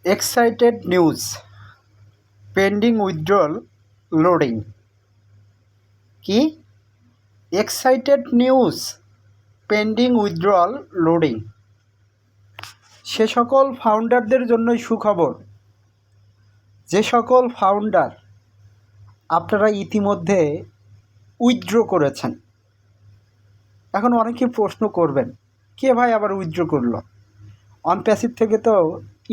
Excited news, pending withdrawal loading. কি? Excited news, pending withdrawal loading. সে সকল ফাউন্ডারদের জন্যই সুখবর, যে সকল ফাউন্ডার আপনারা ইতিমধ্যে উইথড্র করেছেন। এখন অনেকেই প্রশ্ন করবেন, কে ভাই আবার উইথড্র করলো? অনপ্যাসিভ থেকে তো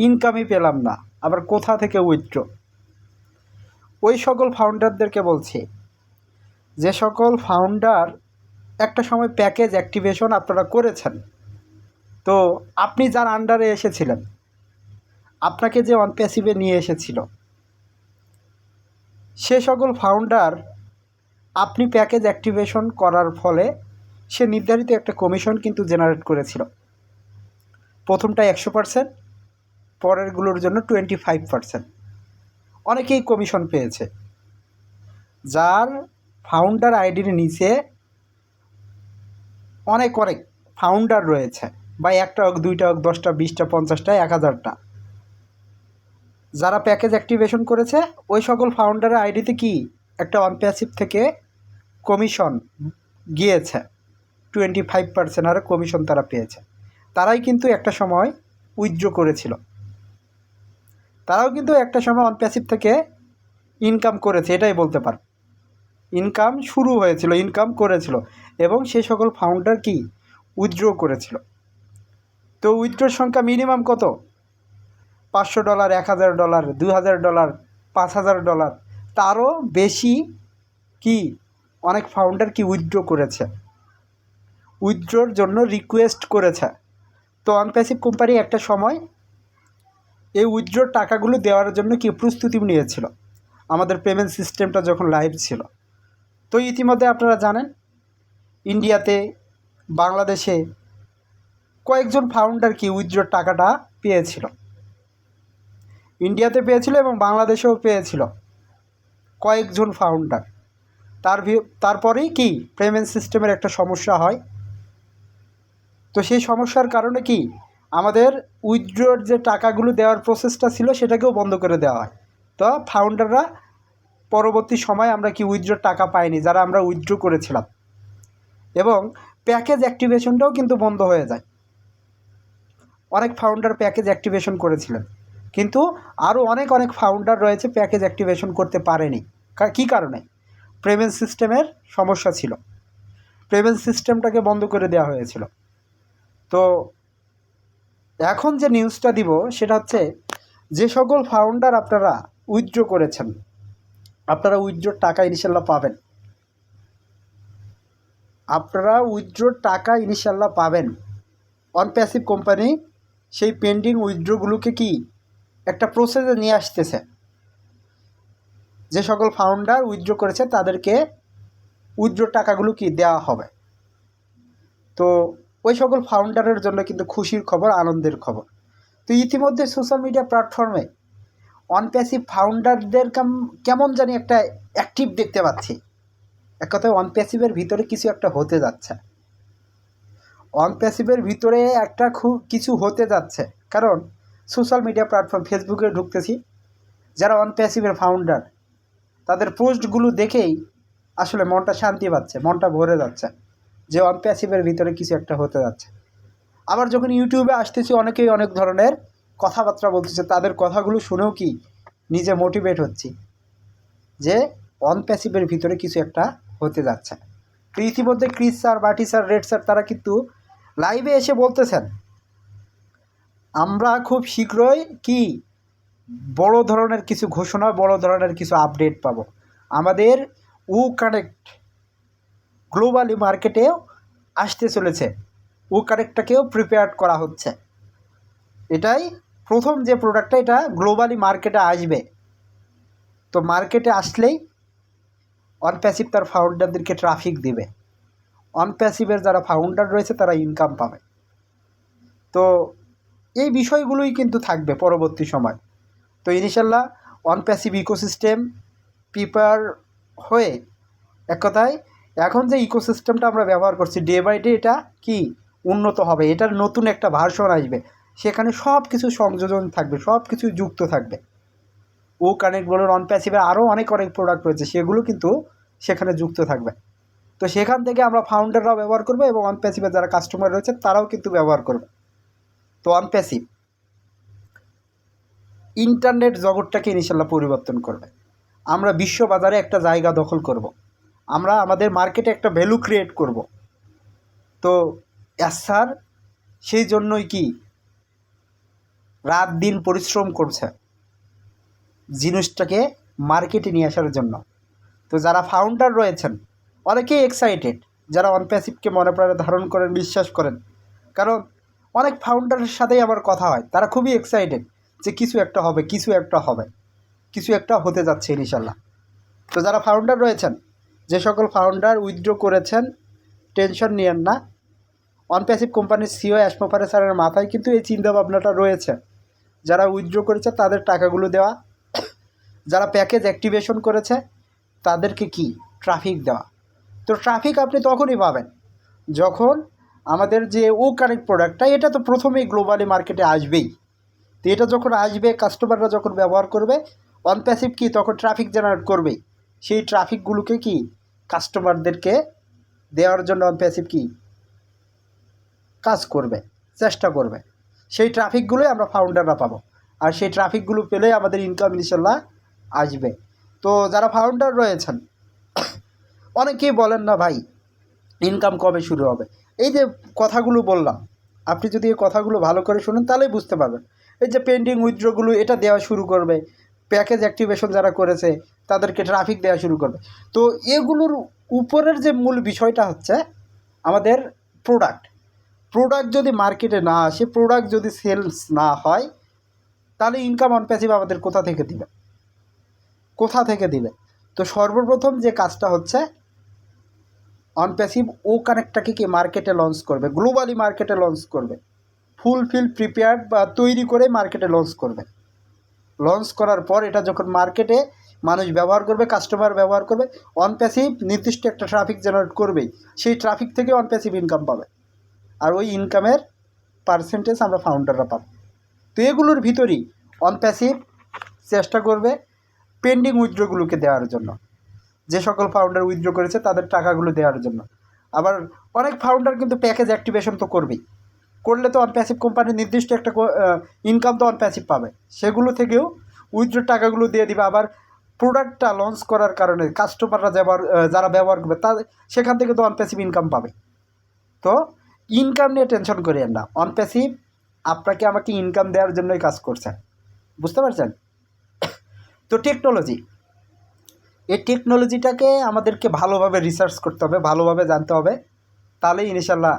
ইনকামই পেলাম না, আবার কোথা থেকে উইথড্র? ওই সকল ফাউন্ডারদেরকে বলছি, যে সকল ফাউন্ডার একটা সময় প্যাকেজ অ্যাক্টিভেশন আপনারা করেছেন, তো আপনি যার আন্ডারে এসেছিলেন, আপনাকে যে অনপ্যাসিভে নিয়ে এসেছিল, সে সকল ফাউন্ডার আপনি প্যাকেজ অ্যাক্টিভেশন করার ফলে সে নির্ধারিত একটা কমিশন কিন্তু জেনারেট করেছিল। প্রথমটা 100%, পরেরগুলোর জন্য 25%। অনেকেই কমিশন পেয়েছে। যার ফাউন্ডার আইডির নিচে অনেক ফাউন্ডার রয়েছে, বা একটা হোক, দুইটা হোক, 10টা, 20টা, 50টা, 1000টা, যারা প্যাকেজ অ্যাক্টিভেশন করেছে, ওই সকল ফাউন্ডারের আইডিতে কি একটা অনপ্যাসিভ থেকে কমিশন গিয়েছে, 25% হারে কমিশন তারা পেয়েছে। তারাই কিন্তু একটা সময় উইথড্র করেছিল, তারাও কিন্তু একটা সময় অনপ্যাসিভ থেকে ইনকাম করেছে, এটাই বলতে পার। ইনকাম শুরু হয়েছিল, ইনকাম করেছিল, এবং সেই সকল ফাউন্ডার কি উইথড্র করেছিল। তো উইথড্রর সংখ্যা মিনিমাম কত? $500, $1000, $2000, $5000, তারও বেশি কি অনেক ফাউন্ডার কি উইথড্র করেছে, উইথড্রর জন্য রিকোয়েস্ট করেছে। তো অনপ্যাসিভ কোম্পানি একটা সময় এই উইথড্রর টাকাগুলো দেওয়ার জন্য কি প্রস্তুতি নিয়েছিল, আমাদের পেমেন্ট সিস্টেমটা যখন লাইভ ছিল। তো ইতিমধ্যে আপনারা জানেন, ইন্ডিয়াতে, বাংলাদেশে কয়েকজন ফাউন্ডার কি উইথড্রর টাকাটা পেয়েছিল। ইন্ডিয়াতে পেয়েছিল এবং বাংলাদেশেও পেয়েছিল কয়েকজন ফাউন্ডার। তারপরেই কি পেমেন্ট সিস্টেমের একটা সমস্যা হয়। তো সেই সমস্যার কারণে কি আমাদের উইথড্রর যে টাকাগুলো দেওয়ার প্রসেসটা ছিল, সেটাকেও বন্ধ করে দেওয়া হয়। তো ফাউন্ডাররা পরবর্তী সময় আমরা কি উইথড্রর টাকা পাইনি, যারা আমরা উইথড্র করেছিলাম, এবং প্যাকেজ অ্যাক্টিভেশনটাও কিন্তু বন্ধ হয়ে যায়। অনেক ফাউন্ডার প্যাকেজ অ্যাক্টিভেশন করেছিলেন, কিন্তু আরও অনেক ফাউন্ডার রয়েছে প্যাকেজ অ্যাক্টিভেশন করতে পারেনি। কী কারণে? পেমেন্ট সিস্টেমের সমস্যা ছিল, পেমেন্ট সিস্টেমটাকে বন্ধ করে দেওয়া হয়েছিল। তো এখন যে নিউজটা দিব সেটা হচ্ছে, যে সকল ফাউন্ডার আপনারা উইথড্র করেছেন, আপনারা উইথড্রর টাকা ইনশাল্লাহ পাবেন। আপনারা উইথড্রর টাকা ইনশাল্লাহ পাবেন। অনপ্যাসিভ কোম্পানি সেই পেন্ডিং উইথড্রগুলোকে কি একটা প্রসেসে নিয়ে আসতেছে। যে সকল ফাউন্ডার উইথড্র করেছে তাদেরকে উইথড্রর টাকাগুলো কি দেওয়া হবে। তো ওই সকল ফাউন্ডারের জন্য কিন্তু খুশির খবর, আনন্দের খবর। তো ইতিমধ্যে সোশ্যাল মিডিয়া প্ল্যাটফর্মে অনপ্যাসিভ ফাউন্ডারদের কেমন জানি একটা অ্যাক্টিভ দেখতে পাচ্ছি। এক কথায় অনপ্যাসিভের ভিতরে কিছু একটা হতে যাচ্ছে, অনপ্যাসিভের ভিতরে একটা কিছু হতে যাচ্ছে। কারণ সোশ্যাল মিডিয়া প্ল্যাটফর্ম ফেসবুকে ঢুকতেছি, যারা অনপ্যাসিভের ফাউন্ডার, তাদের পোস্টগুলো দেখেই আসলে মনটা শান্তি পাচ্ছে, মনটা ভরে যাচ্ছে যে অনপ্যাসিভের ভিতরে কিছু একটা হতে যাচ্ছে। আবার যখন ইউটিউবে আসতেছি, অনেকেই অনেক ধরনের কথাবার্তা বলতেছে, তাদের কথাগুলো শুনেও কি নিজে মোটিভেট হচ্ছি যে অনপ্যাসিভের ভিতরে কিছু একটা হতে যাচ্ছে। তো ইতিমধ্যে ক্রিস স্যার, বাটি স্যার, রেড স্যার, তারা কিন্তু লাইভে এসে বলতেছেন, আমরা খুব শীঘ্রই কি বড় ধরনের কিছু ঘোষণা, বড় ধরনের কিছু আপডেট পাবো। আমাদের কানেক্ট গ্লোবালি মার্কেটেও আসতে চলেছে, কানেক্টটাকেও প্রিপেয়ার করা হচ্ছে। এটাই প্রথম যে প্রোডাক্টটা, এটা গ্লোবালি মার্কেটে আসবে। তো মার্কেটে আসলেই অনপ্যাসিভ তার ফাউন্ডারদেরকে ট্রাফিক দিবে, অনপ্যাসিভের যারা ফাউন্ডার রয়েছে তারা ইনকাম পাবে। তো এই বিষয়গুলোই কিন্তু থাকবে পরবর্তী সময়। তো ইনশাল্লাহ অনপ্যাসিভ ইকোসিস্টেম প্রিপেয়ার হয়ে, এক কথায় এখন যে ইকোসিস্টেমটা আমরা ব্যবহার করছি ডে বাই ডে, এটা কি উন্নত হবে, এটার নতুন একটা ভার্সন আসবে। সেখানে সব কিছু সংযোজন থাকবে, সব কিছু যুক্ত থাকবে। ও কানেক্ট বলুন, অন প্যাসিভের আরও অনেক প্রোডাক্ট রয়েছে, সেগুলো কিন্তু সেখানে যুক্ত থাকবে। তো সেখান থেকে আমরা ফাউন্ডাররাও ব্যবহার করবো এবং অন প্যাসিভের যারা কাস্টমার রয়েছে তারাও কিন্তু ব্যবহার করবে। তো অন প্যাসিভ ইন্টারনেট জগৎটাকে ইনশাল্লাহ পরিবর্তন করবে। আমরা বিশ্ব বাজারে একটা জায়গা দখল করব। আমরা আমাদের মার্কেটে একটা ভ্যালু ক্রিয়েট করব। তো স্যার সেই জন্যই কি রাত দিন পরিশ্রম করছে জিনিসটাকে মার্কেটে নিয়ে আসার জন্য। তো যারা ফাউন্ডার রয়েছেন অনেকেই এক্সাইটেড, যারা অন প্যাসিভকে মনে প্রাণে ধারণ করেন, বিশ্বাস করেন। কারণ অনেক ফাউন্ডারের সাথেই আমার কথা হয়, তারা খুবই এক্সাইটেড যে কিছু একটা হবে, কিছু একটা হবে, কিছু একটা হতে যাচ্ছে ইনশাল্লাহ। তো যারা ফাউন্ডার রয়েছেন, যে সকল ফাউন্ডার উইথড্র করেছেন, টেনশন নিয়েন না। অন প্যাসিভ কোম্পানির সিও অ্যাশমোফারে স্যারের মাথায় কিন্তু এই চিন্তাভাবনাটা রয়েছে। যারা উইথড্র করেছে তাদের টাকাগুলো দেওয়া, যারা প্যাকেজ অ্যাক্টিভেশন করেছে তাদেরকে কি ট্রাফিক দেওয়া। তো ট্রাফিক আপনি তখনই পাবেন যখন আমাদের যে ও কানেক্ট প্রোডাক্টটা, এটা তো প্রথমেই গ্লোবালি মার্কেটে আসবেই। তো এটা যখন আসবে, কাস্টমাররা যখন ব্যবহার করবে, অন প্যাসিভ কি তখন ট্রাফিক জেনারেট করবেই। সেই ট্রাফিকগুলোকে কি কাস্টমারদেরকে দেওয়ার জন্য অন প্যাসিভ কি কাজ করবে, চেষ্টা করবে। সেই ট্রাফিকগুলোই আমরা ফাউন্ডাররা পাবো, আর সেই ট্রাফিকগুলো পেলে আমাদের ইনকাম ইনশাল্লাহ আসবে। তো যারা ফাউন্ডার রয়েছেন অনেকেই বলেন না ভাই ইনকাম কবে শুরু হবে। এই যে কথাগুলো বললাম, আপনি যদি এই কথাগুলো ভালো করে শুনেন তাহলেই বুঝতে পারবেন। এই যে পেন্ডিং উইথড্রগুলো এটা দেওয়া শুরু করবে, প্যাকেজ অ্যাক্টিভেশন যারা করেছে তাদেরকে ট্রাফিক দেওয়া শুরু করবে। তো এগুলোর উপরের যে মূল বিষয়টা হচ্ছে আমাদের প্রোডাক্ট যদি মার্কেটে না আসে, প্রোডাক্ট যদি সেলস না হয়, তাহলে ইনকাম অন প্যাসিভ আমাদের কোথা থেকে দিবে। তো সর্বপ্রথম যে কাজটা হচ্ছে অন প্যাসিভ ও কানেক্টটাকে কি মার্কেটে লঞ্চ করবে, গ্লোবালি মার্কেটে লঞ্চ করবে, ফুলফিল প্রিপেয়ার্ড বা তৈরি করে মার্কেটে লঞ্চ করবে। লঞ্চ করার পর এটা যখন মার্কেটে মানুষ ব্যবহার করবে, কাস্টমার ব্যবহার করবে, অন প্যাসিভ নির্দিষ্ট একটা ট্রাফিক জেনারেট করবেই। সেই ট্রাফিক থেকে অন প্যাসিভ ইনকাম পাবে, আর ওই ইনকামের পার্সেন্টেজ আমরা ফাউন্ডাররা পাবো। তো এগুলোর ভিতরেই অন প্যাসিভ চেষ্টা করবে পেন্ডিং উইথড্রগুলোকে দেওয়ার জন্য। যে সকল ফাউন্ডার উইথড্র করেছে তাদের টাকাগুলো দেওয়ার জন্য। আবার অনেক ফাউন্ডার কিন্তু প্যাকেজ অ্যাক্টিভেশন তো করবেই, করলে তো অন প্যাসিভ কোম্পানির নির্দিষ্ট একটা ইনকাম তো অন প্যাসিভ পাবে, সেগুলো থেকেও উইথড্র টাকাগুলো দিয়ে দিবে। আবার প্রোডাক্টটা লঞ্চ করার কারণে কাস্টমাররা যারা ব্যবহার করবে তাদের সেখান থেকে তো অন প্যাসিভ ইনকাম পাবে। তো ইনকাম নিয়ে টেনশন করিয়েন না, অন প্যাসিভ আপনাকে আমাকে ইনকাম দেওয়ার জন্যই কাজ করছে, বুঝতে পারছেন? তো এই টেকনোলজিটাকে আমাদেরকে ভালোভাবে রিসার্চ করতে হবে, ভালোভাবে জানতে হবে, তাহলেই ইনশাল্লাহ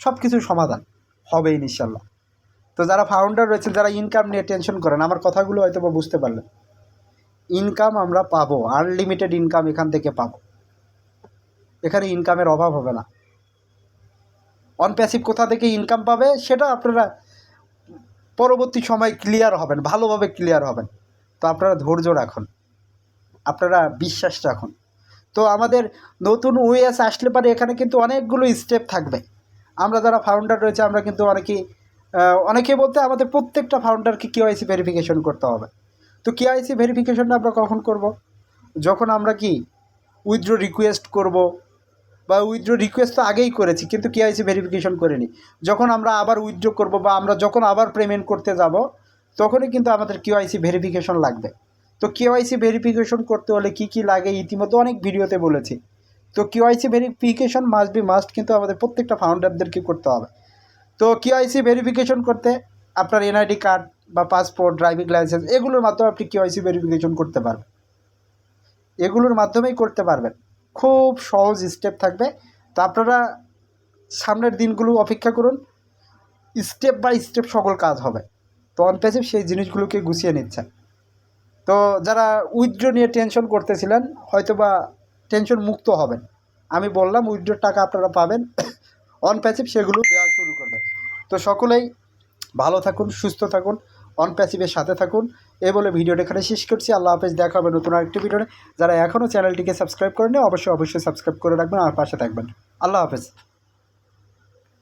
সব কিছুর সমাধান হবে ইনশাল্লাহ। তো যারা ফাউন্ডার রয়েছেন, যারা ইনকাম নিয়ে টেনশন করেন, আমার কথাগুলো হয়তো বুঝতে পারলেন। ইনকাম আমরা পাবো, আনলিমিটেড ইনকাম এখান থেকে পাবো, এখানে ইনকামের অভাব হবে না। অন প্যাসিভ কোথা থেকে ইনকাম পাবে সেটা আপনারা পরবর্তী সময় ক্লিয়ার হবেন, ভালোভাবে ক্লিয়ার হবেন। তো আপনারা ধৈর্য রাখুন, আপনারা বিশ্বাস রাখুন। তো আমাদের নতুন ওএস আসলে পারে এখানে কিন্তু অনেকগুলো স্টেপ থাকবে। আমরা যারা ফাউন্ডার রয়েছে আমরা কিন্তু অনেকে বলতে আমাদের প্রত্যেকটা ফাউন্ডারকে কেওয়াইসি ভেরিফিকেশন করতে হবে। তো কেওয়াইসি ভেরিফিকেশনটা আমরা কখন করব? যখন আমরা কি উইথড্র রিকোয়েস্ট করব, বা উইথড্র রিকোয়েস্ট তো আগেই করেছি কিন্তু কেওয়াইসি ভেরিফিকেশন করিনি। যখন আমরা আবার উইথড্র করব বা আমরা যখন আবার পেমেন্ট করতে যাব, তখনই কিন্তু আমাদের কেওয়াইসি ভেরিফিকেশন লাগবে। তো কেওয়াইসি ভেরিফিকেশন করতে হলে কি কি লাগে ইতিমধ্যে অনেক ভিডিওতে বলেছি। তো কেওয়াইসি ভেরিফিকেশন মাস্ট কিন্তু আমাদের প্রত্যেকটা ফাউন্ডারদেরকে করতে হবে। তো কেওয়াইসি ভেরিফিকেশন করতে আপনার এনআইডি কার্ড বা পাসপোর্ট, ড্রাইভিং লাইসেন্স, এগুলোর মাধ্যমে আপনি কেওয়াইসি ভেরিফিকেশন করতে পারবেন, এগুলোর মাধ্যমেই করতে পারবেন। খুব সহজ স্টেপ থাকবে। তো আপনারা সামনের দিনগুলো অপেক্ষা করুন, স্টেপ বাই স্টেপ সকল কাজ হবে। তো অন প্যাসিভ সেই জিনিসগুলোকে গুছিয়ে নিচ্ছে। তো যারা উইথড্র নিয়ে টেনশন করতেছিলেন হয়তো বা টেনশন মুক্ত হবেন। আমি বললাম উইথড্রোর টাকা আপনারা পাবেন, অন প্যাসিভ সেগুলো দেওয়া শুরু করবে। তো সকলেই ভালো থাকুন, সুস্থ থাকুন, অন প্যাসিভের সাথে থাকুন। এই বলে ভিডিওটা এখানে শেষ করছি। আল্লাহ হাফেজ, দেখা হবে নতুন আরেকটি ভিডিওতে। যারা এখনও চ্যানেলটিকে সাবস্ক্রাইব করেনি অবশ্যই সাবস্ক্রাইব করে রাখবেন আর পাশে থাকবেন। আল্লাহ হাফেজ।